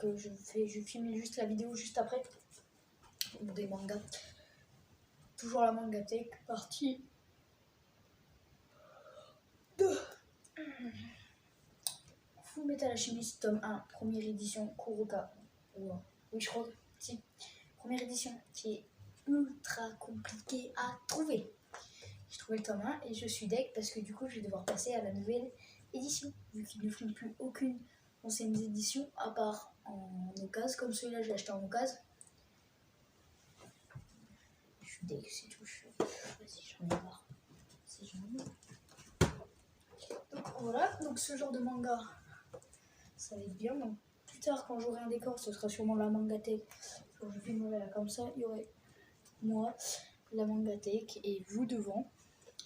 donc je filme juste la vidéo juste après des mangas. Toujours la Mangatech, partie 2. Fullmetal Alchemist, tome 1, première édition, Kuroka. Oui, je crois que si. Première édition, qui est ultra compliquée à trouver. J'ai trouvé le tome 1 et je suis deg parce que du coup, je vais devoir passer à la nouvelle édition, vu qu'ils ne font plus aucune ancienne édition, à part en occasion. Comme celui-là, je l'ai acheté en occasion. Je suis deg, c'est tout. Vas-y, j'en ai marre. C'est génial. Donc voilà, donc ce genre de manga, ça va être bien. Donc, plus tard, quand j'aurai un décor, ce sera sûrement la Mangatech. Quand je filmerai là comme ça, il y aurait moi, la Mangatech et vous devant.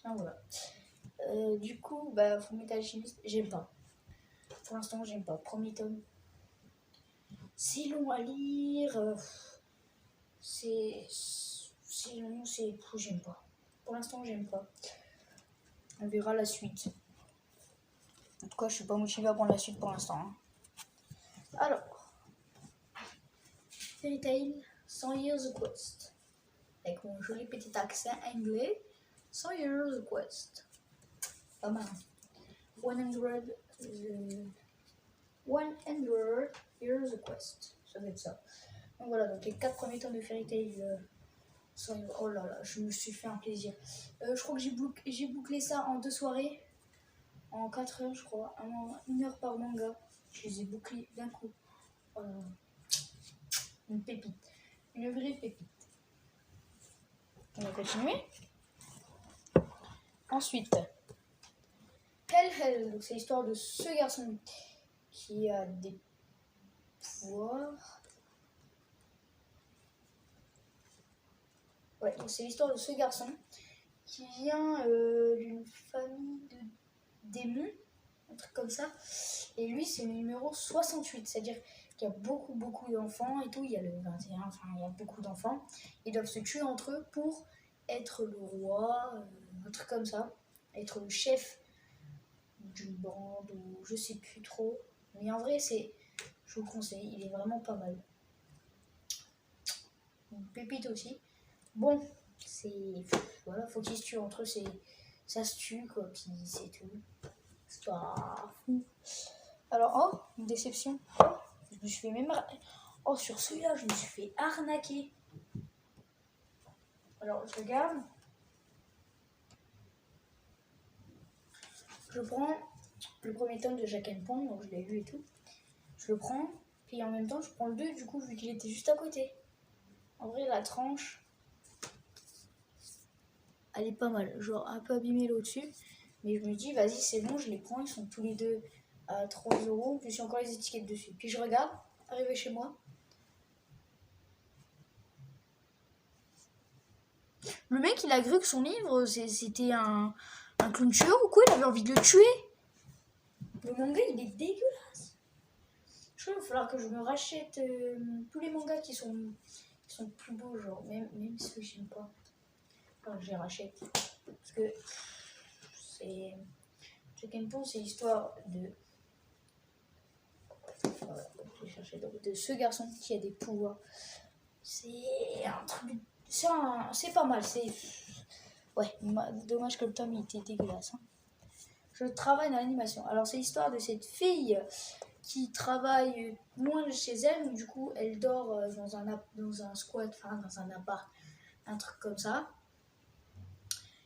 Ah, voilà. Du coup, bah, Fullmetal Alchemist, j'aime pas. Pour l'instant, j'aime pas. Premier tome, c'est long à lire. C'est long, j'aime pas. Pour l'instant, j'aime pas. On verra la suite. En tout cas, je suis pas motivée à prendre la suite pour l'instant. Hein. Alors, Fairy Tail, 100 Years Quest. Avec mon joli petit accent anglais, 100 Years Quest. Pas mal. 100 Years Quest. Ça va être ça. Donc voilà, donc les 4 premiers tomes de Fairy Tail. Oh là là, je me suis fait un plaisir. Je crois que j'ai bouclé ça en 2 soirées. En 4 heures, je crois. 1 heure par manga. Je les ai bouclés d'un coup. Oh là là. Une pépite. Une vraie pépite. On va continuer. Ensuite, Hell. Donc c'est l'histoire de ce garçon qui a des pouvoirs. Ouais, donc c'est l'histoire de ce garçon qui vient d'une famille de démons, un truc comme ça. Et lui, c'est le numéro 68, c'est-à-dire qu'il y a beaucoup d'enfants et tout. Il y a le 21, enfin, il y a beaucoup d'enfants. Ils doivent se tuer entre eux pour être le roi, un truc comme ça. Être le chef d'une bande ou je sais plus trop. Mais en vrai, je vous le conseille, il est vraiment pas mal. Une pépite aussi. Bon, voilà, faut qu'ils se tuent entre eux, ça se tue quoi, puis c'est tout. C'est pas fou. Alors, oh, une déception. Je me suis fait même... Oh, sur celui-là, je me suis fait arnaquer. Alors, je regarde. Je prends le premier tome de Jack and Pong, donc je l'ai lu et tout. Je le prends, puis en même temps, je prends le 2, du coup, vu qu'il était juste à côté. En vrai, la tranche, elle est pas mal. Genre, un peu abîmée là au-dessus. Mais je me dis, vas-y, c'est bon, je les prends. Ils sont tous les deux à 3 €. Puis j'ai encore les étiquettes dessus. Puis je regarde, arrivé chez moi. Le mec, il a cru que son livre, c'était un clown tueur ou quoi. Il avait envie de le tuer. Le manga, il est dégueulasse. Je crois qu'il va falloir que je me rachète tous les mangas qui sont plus beaux, genre. Même ceux que j'aime pas. Enfin, je les rachète. Parce que c'est... Jack and Pong, c'est l'histoire de... Voilà, je vais chercher de ce garçon qui a des pouvoirs. C'est un truc... C'est pas mal, c'est... Ouais, dommage que le tome était dégueulasse. Hein. Je travaille dans l'animation. Alors, c'est l'histoire de cette fille qui travaille loin de chez elle. Du coup, elle dort dans un squat, enfin, dans un appart, un truc comme ça.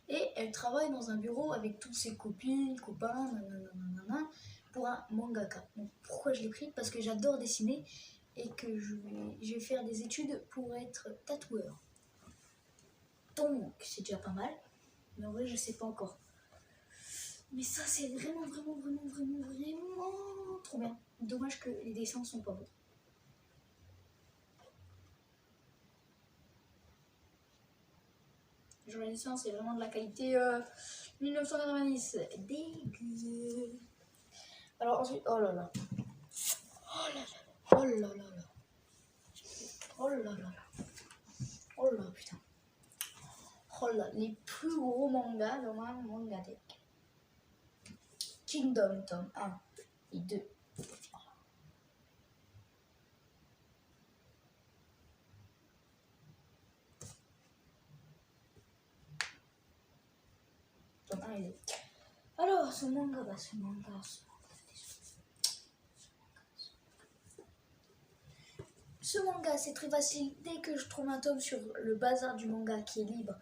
Et elle travaille dans un bureau avec toutes ses copines, copains, nanana, pour un mangaka. Donc, pourquoi je l'ai pris? Parce que j'adore dessiner et que je vais faire des études pour être tatoueur. Donc, c'est déjà pas mal. Mais en vrai, je sais pas encore. Mais ça, c'est vraiment trop bien. Dommage que les dessins sont pas beaux. Genre les dessins, c'est vraiment de la qualité 1990. Dégueu. Alors ensuite, oh là là. Oh là là. Oh là là là. Oh là là là. Oh là putain. Oh là, les plus gros mangas dans ma Mangatech. Kingdom, tome 1 et 2. idée. Alors, ce manga, ce manga, c'est très facile. Dès que je trouve un tome sur le bazar du manga qui est libre,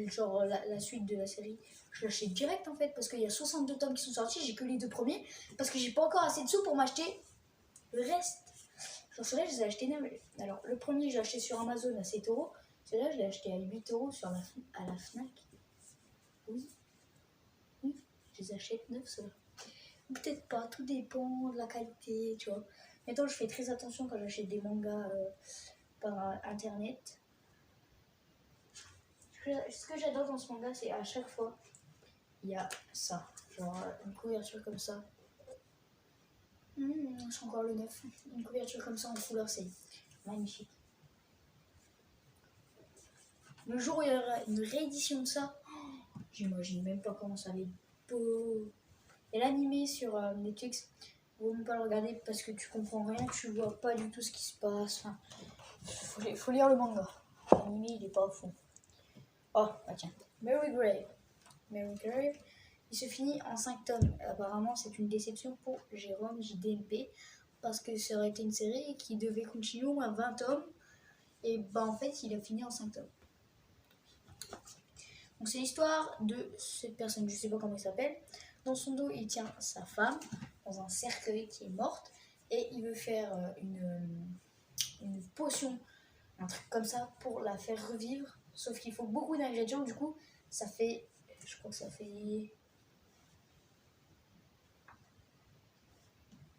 genre la suite de la série, je l'achète direct en fait, parce qu'il y a 62 tomes qui sont sortis, j'ai que les 2 premiers, parce que j'ai pas encore assez de sous pour m'acheter le reste. Genre celui-là, je les ai achetés neufs. Alors, le premier, j'ai acheté sur Amazon à 7€. Celui-là, je l'ai acheté à 8€ à la Fnac. Oui, je les achète neufs, ceux-là. Peut-être pas, tout dépend de la qualité, tu vois. Maintenant, je fais très attention quand j'achète des mangas par internet. Ce que j'adore dans ce manga, c'est à chaque fois, il y a ça. Genre une couverture comme ça. C'est encore le neuf. Une couverture comme ça en couleur, c'est magnifique. Le jour où il y aura une réédition de ça, j'imagine même pas comment ça va être beau. Et l'animé sur Netflix, vaut même pas le regarder parce que tu comprends rien, tu vois pas du tout ce qui se passe. Enfin, faut lire le manga. L'animé, il est pas fou. Oh, bah tiens. Mary Grave. Il se finit en 5 tomes. Apparemment, c'est une déception pour Jérôme JDMP parce que ça aurait été une série qui devait continuer au moins 20 tomes. Et bah en fait, il a fini en 5 tomes. Donc c'est l'histoire de cette personne, je sais pas comment il s'appelle. Dans son dos, il tient sa femme dans un cercueil qui est morte et il veut faire une potion, un truc comme ça pour la faire revivre. Sauf qu'il faut beaucoup d'ingrédients, du coup, ça fait, je crois que ça fait,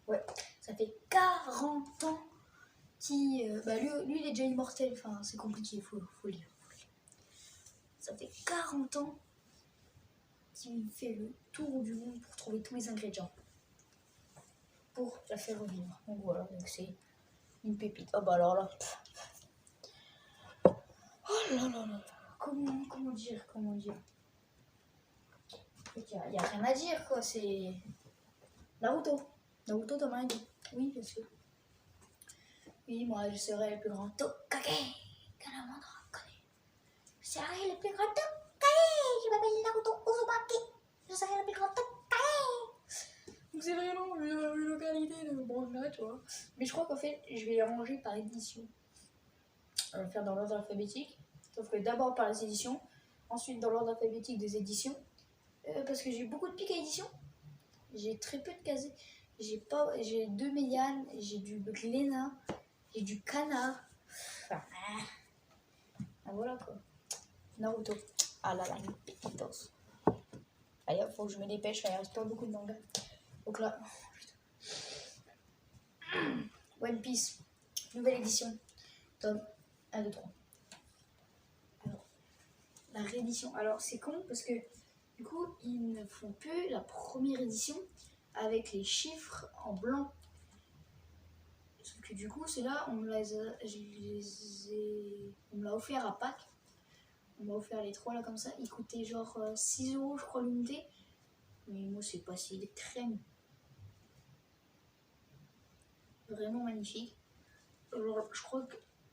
ouais, ça fait 40 ans qu'il, lui, il est déjà immortel. Enfin, c'est compliqué, faut lire. Ça fait 40 ans qu'il fait le tour du monde pour trouver tous les ingrédients pour la faire revivre. Donc voilà, donc c'est une pépite. Oh bah alors là. Oh là là là. Comment dire Il y a rien à dire quoi, c'est Naruto dans ma vie. Oui, bien sûr. Oui, moi je serai le plus grand Tokage que le monde reconnaît. Je serai le plus grand Tokage. Je m'appelle Naruto Uzumaki. Je serai le plus grand Tokage. Donc c'est vraiment une localité de manga, tu vois. Mais je crois qu'en fait, je vais les ranger par édition. On va le faire dans l'ordre alphabétique. Sauf que d'abord par les éditions, ensuite dans l'ordre alphabétique des éditions. Parce que j'ai beaucoup de pics à édition. J'ai très peu de casés. J'ai 2 Meian, j'ai du Glénat, j'ai du Kana. Enfin, voilà quoi. Naruto. Ah là là, une pépitos. Allez, faut que je me dépêche, il reste pas beaucoup de mangas. Donc là, One Piece, nouvelle édition, tome 1, 2, 3. Alors, la réédition. Alors, c'est con parce que du coup, ils ne font plus la première édition avec les chiffres en blanc. Sauf que du coup, c'est là, on me l'a offert à Pâques. On m'a offert les 3 là comme ça. Ils coûtaient genre 6€ je crois l'unité. Mais moi, c'est pas si crème. Vraiment magnifique. Alors, je crois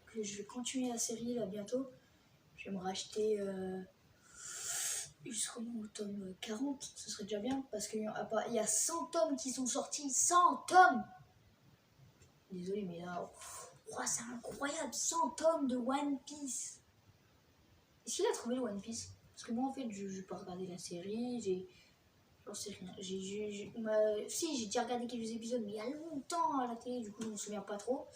que je vais continuer la série là bientôt. Je vais me racheter jusqu'au tome 40, ce serait déjà bien. Parce qu'il y a 100 tomes qui sont sortis. 100 tomes! Désolé, mais là, c'est incroyable, 100 tomes de One Piece. Est-ce qu'il a trouvé le One Piece? Parce que moi, en fait, je n'ai pas regardé la série, j'en sais rien. Si, j'ai déjà regardé quelques épisodes, mais il y a longtemps à la télé, du coup, je ne me souviens pas trop.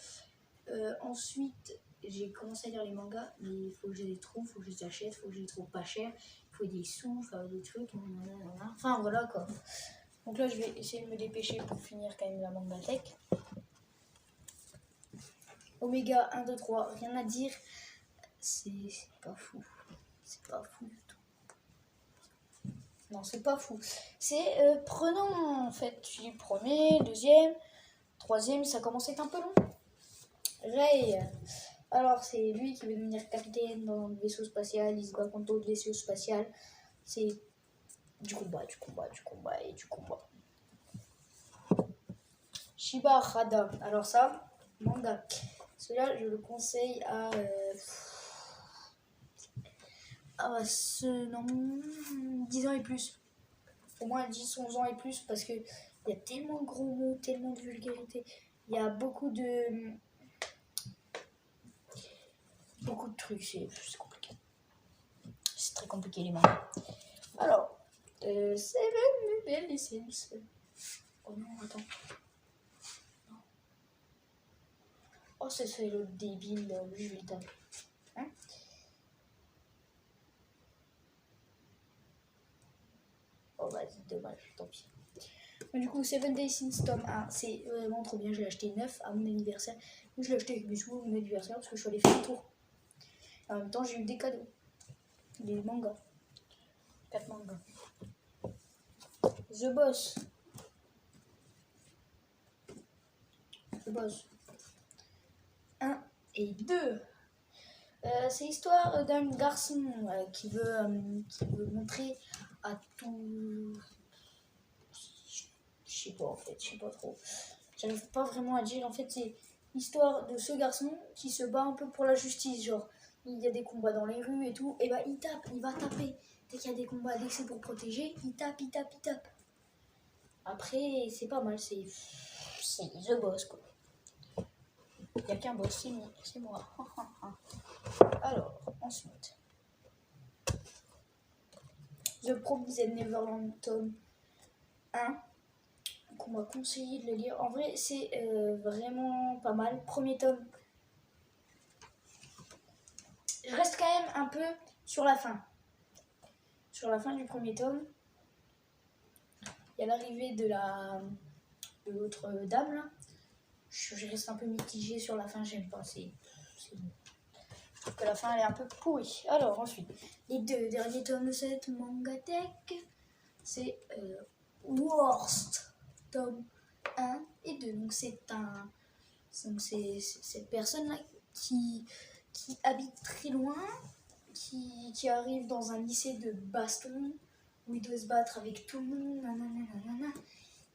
Ensuite, j'ai commencé à lire les mangas, mais il faut que je les trouve, il faut que je les achète, il faut que je les trouve pas chers, il faut des sous, enfin des trucs, enfin voilà quoi. Donc là, je vais essayer de me dépêcher pour finir quand même la manga tech. Oméga 1, 2, 3, rien à dire. C'est pas fou. C'est pas fou du tout. Non, c'est pas fou. C'est prenant en fait. Tu premier, deuxième, troisième, ça commence à être un peu long. Ray. Alors, c'est lui qui veut devenir capitaine dans le vaisseau spatial. Il se bat contre d'autres vaisseaux spatial. C'est du combat. Shiba Hada. Alors ça, manga. Celui-là, je le conseille à ce nom 10 ans et plus. au moins 10, 11 ans et plus, parce qu'il y a tellement de gros mots, tellement de vulgarité. Il y a beaucoup de trucs, c'est compliqué. C'est très compliqué les mangas. Alors, Seven Deadly Sins. Oh non, attends. Non. Oh, c'est le débile, lui, je vais le taper. Hein? Oh, vas-y, dommage, tant pis. Mais du coup, Seven Days Since tome 1, c'est vraiment trop bien. Je l'ai acheté neuf à mon anniversaire. Je l'ai acheté avec mes sous à mon anniversaire parce que je suis allée faire un tour. Et en même temps, j'ai eu des cadeaux. Des mangas. 4 mangas. The Boss. The Boss. 1 et 2. C'est l'histoire d'un garçon qui veut montrer à tout. Je sais pas en fait, je sais pas trop. J'arrive pas vraiment à dire. En fait, c'est l'histoire de ce garçon qui se bat un peu pour la justice. Genre, il y a des combats dans les rues et tout. Et bah, il tape, il va taper. Dès qu'il y a des combats, dès que c'est pour protéger, il tape. Après, c'est pas mal, c'est The Boss quoi. Il n'y a qu'un boss, c'est moi. Alors, ensuite. The Promised Neverland tome 1. Qu'on m'a conseillé de le lire. En vrai, c'est vraiment pas mal. Premier tome. Je reste quand même un peu sur la fin. Sur la fin du premier tome, il y a l'arrivée de l'autre dame là. Je reste un peu mitigée sur la fin, j'aime pas. C'est bon. Je trouve que la fin elle est un peu pourrie. Alors ensuite, les deux derniers tomes de cette mangatech, c'est Worst tome 1 et 2. Donc c'est cette personne là qui habite très loin, qui arrive dans un lycée de baston où il doit se battre avec tout le monde, nanana.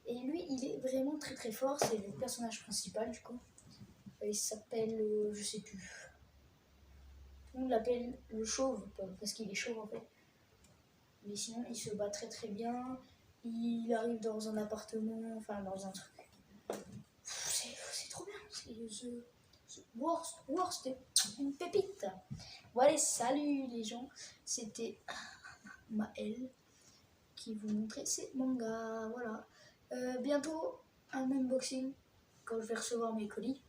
Et lui, il est vraiment très très fort, c'est le personnage principal du coup. Il s'appelle, je sais plus. On l'appelle le chauve, parce qu'il est chauve en fait. Mais sinon, il se bat très très bien. Il arrive dans un appartement, enfin dans un truc. C'est trop bien, c'est The Worst, une pépite. Bon allez, salut les gens, c'était Maëlle qui vous montrait ces mangas, voilà. Bientôt un unboxing quand je vais recevoir mes colis,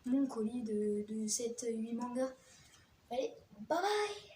mon colis de 7-8 mangas. Allez, bye bye.